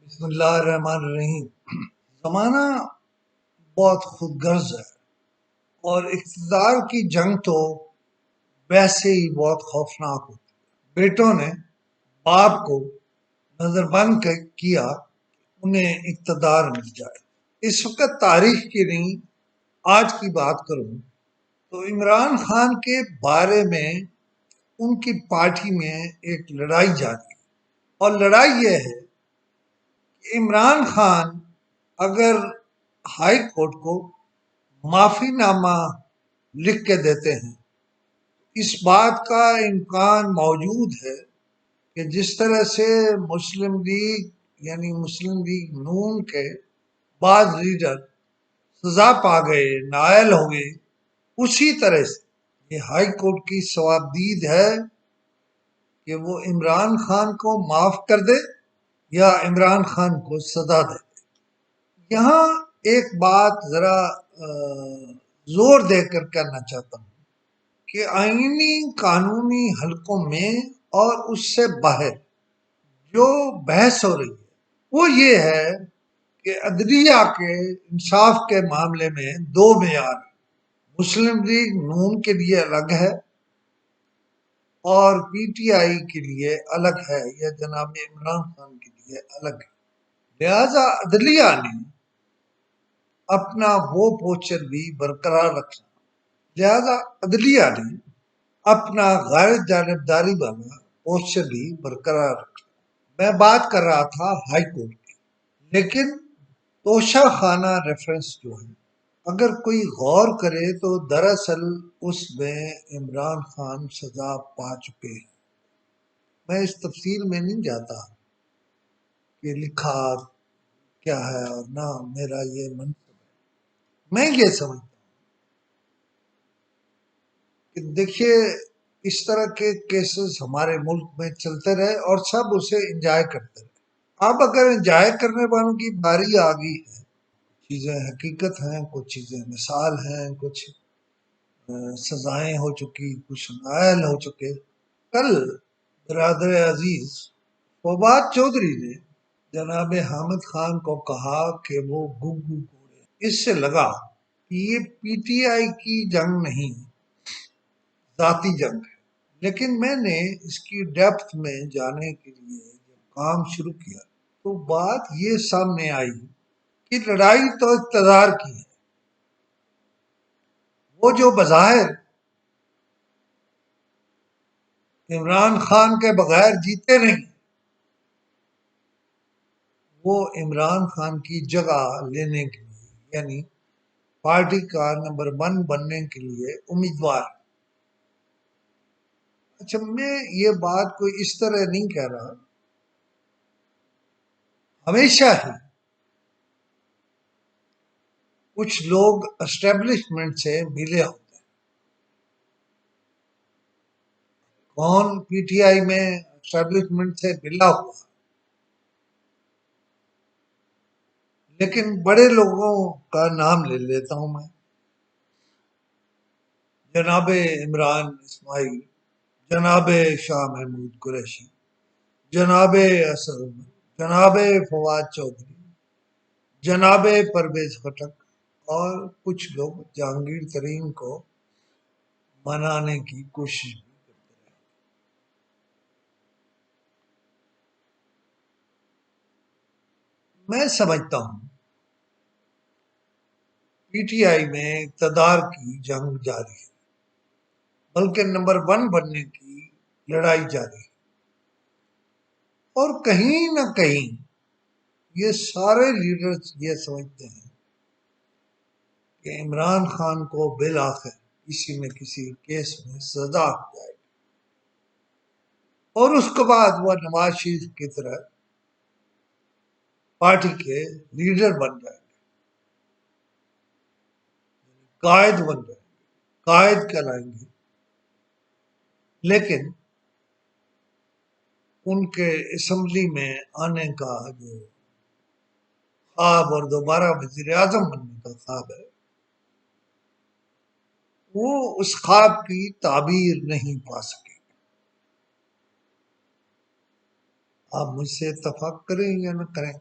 بسم اللہ الرحمن الرحیم۔ زمانہ بہت خود غرض ہے اور اقتدار کی جنگ تو ویسے ہی بہت خوفناک ہوتی ہے۔ بیٹوں نے باپ کو نظر بند کیا انہیں اقتدار مل جائے۔ اس وقت تاریخ کی نہیں آج کی بات کروں تو عمران خان کے بارے میں ان کی پارٹی میں ایک لڑائی جاری ہے، اور لڑائی یہ ہے عمران خان اگر ہائی کورٹ کو معافی نامہ لکھ کے دیتے ہیں، اس بات کا امکان موجود ہے کہ جس طرح سے مسلم لیگ یعنی مسلم لیگ نون کے بعض لیڈر سزا پا گئے، نائل ہو گئے، اسی طرح سے یہ ہائی کورٹ کی ثوابدید ہے کہ وہ عمران خان کو معاف کر دے یا عمران خان کو سزا دے۔ یہاں ایک بات ذرا زور دے کر کہنا چاہتا ہوں کہ آئینی قانونی حلقوں میں اور اس سے باہر جو بحث ہو رہی ہے وہ یہ ہے کہ عدلیہ کے انصاف کے معاملے میں دو معیار ہیں۔ مسلم لیگ نون کے لیے الگ ہے اور پی ٹی آئی کے لیے الگ ہے، یا جناب عمران خان کے لیے الگ ہے۔ لہذا عدلیہ نے اپنا وہ پوسچر بھی برقرار رکھنا، لہذا عدلیہ نے اپنا غیر جانبداری والا پوسچر بھی برقرار رکھنا۔ میں بات کر رہا تھا ہائی کورٹ کی، لیکن توشہ خانہ ریفرنس جو ہے اگر کوئی غور کرے تو دراصل اس میں عمران خان سزا پا چکے ہیں۔ میں اس تفصیل میں نہیں جاتا کہ لکھا کیا ہے اور نہ میرا یہ منصب ہے۔ میں یہ سمجھتا ہوں کہ دیکھیے اس طرح کے کیسز ہمارے ملک میں چلتے رہے اور سب اسے انجوائے کرتے رہے۔ اب اگر انجوائے کرنے والوں کی باری آ گئی ہے، چیزیں حقیقت ہیں، کچھ چیزیں مثال ہیں، کچھ سزائیں ہو چکی، کچھ نائل ہو چکے۔ کل برادر عزیز فواد چودھری نے جناب حامد خان کو کہا کہ وہ گگو کوڑے۔ اس سے لگا کہ یہ پی ٹی آئی کی جنگ نہیں، ذاتی جنگ ہے۔ لیکن میں نے اس کی ڈیپتھ میں جانے کے لیے جب کام شروع کیا تو بات یہ سامنے آئی کہ لڑائی تو اقتدار کی ہے۔ وہ جو بظاہر عمران خان کے بغیر جیتے نہیں، وہ عمران خان کی جگہ لینے کے لیے یعنی پارٹی کا نمبر 1 بننے کے لیے امیدوار۔ اچھا، میں یہ بات کوئی اس طرح نہیں کہہ رہا، ہمیشہ ہی کچھ لوگ اسٹیبلشمنٹ سے ملے ہوتے ہیں۔ کون پی ٹی آئی میں اسٹیبلشمنٹ سے ملا ہوا؟ لیکن بڑے لوگوں کا نام لے لیتا ہوں میں، جناب عمران اسماعیل، جناب شاہ محمود قریشی، جناب اسد عمر، جناب فواد چودھری، جناب پرویز خٹک، اور کچھ لوگ جہانگیر ترین کو منانے کی کوشش بھی کرتے رہے۔ میں سمجھتا ہوں پی ٹی آئی میں اقتدار کی جنگ جاری ہے، بلکہ نمبر 1 بننے کی لڑائی جاری ہے، اور کہیں نہ کہیں یہ سارے لیڈرز یہ سمجھتے ہیں کہ عمران خان کو بالآخر کسی نہ کسی کیس میں سزا ہو جائے گی، اور اس کے بعد وہ نواز شریف کی طرح پارٹی کے لیڈر بن جائیں گے، قائد بن جائیں گے، قائد کہلائیں گے۔ لیکن ان کے اسمبلی میں آنے کا جو خواب اور دوبارہ وزیر اعظم بننے کا خواب ہے، وہ اس خواب کی تعبیر نہیں پا سکے۔ آپ مجھ سے اتفاق کریں یا نہ کریں،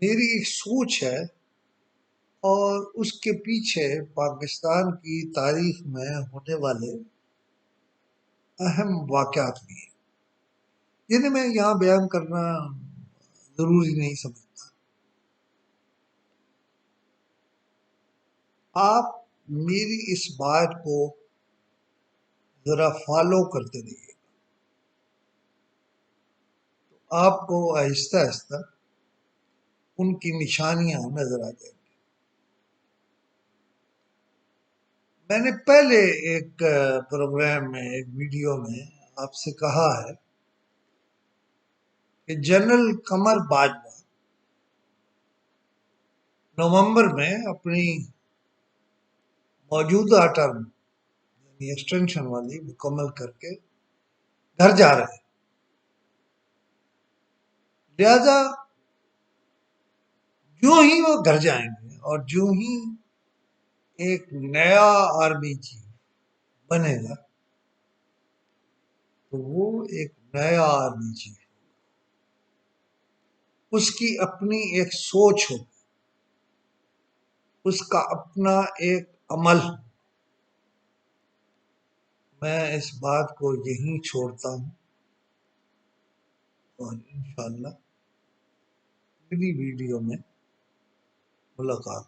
میری ایک سوچ ہے اور اس کے پیچھے پاکستان کی تاریخ میں ہونے والے اہم واقعات بھی ہیں جنہیں میں یہاں بیان کرنا ضروری نہیں سمجھتا. آپ میری اس بات کو ذرا فالو کرتے رہیے. آپ کو آہستہ آہستہ ان کی نشانیاں نظر آ جائیں گی. میں نے پہلے ایک پروگرام میں ایک ویڈیو میں آپ سے کہا ہے کہ جنرل قمر باجوہ نومبر میں اپنی موجودہ ٹرم یعنی ایکسٹینشن والی مکمل کر کے گھر جا رہے ہیں. لہذا جو ہی وہ گھر جائیں گے اور جو ہی ایک نیا آرمی چیف بنے گا تو وہ ایک نیا آرمی چیف اس کی اپنی ایک سوچ ہو, اس کا اپنا ایک عمل. میں اس بات کو یہیں چھوڑتا ہوں اور انشاءاللہ اگلی ویڈیو میں ملاقات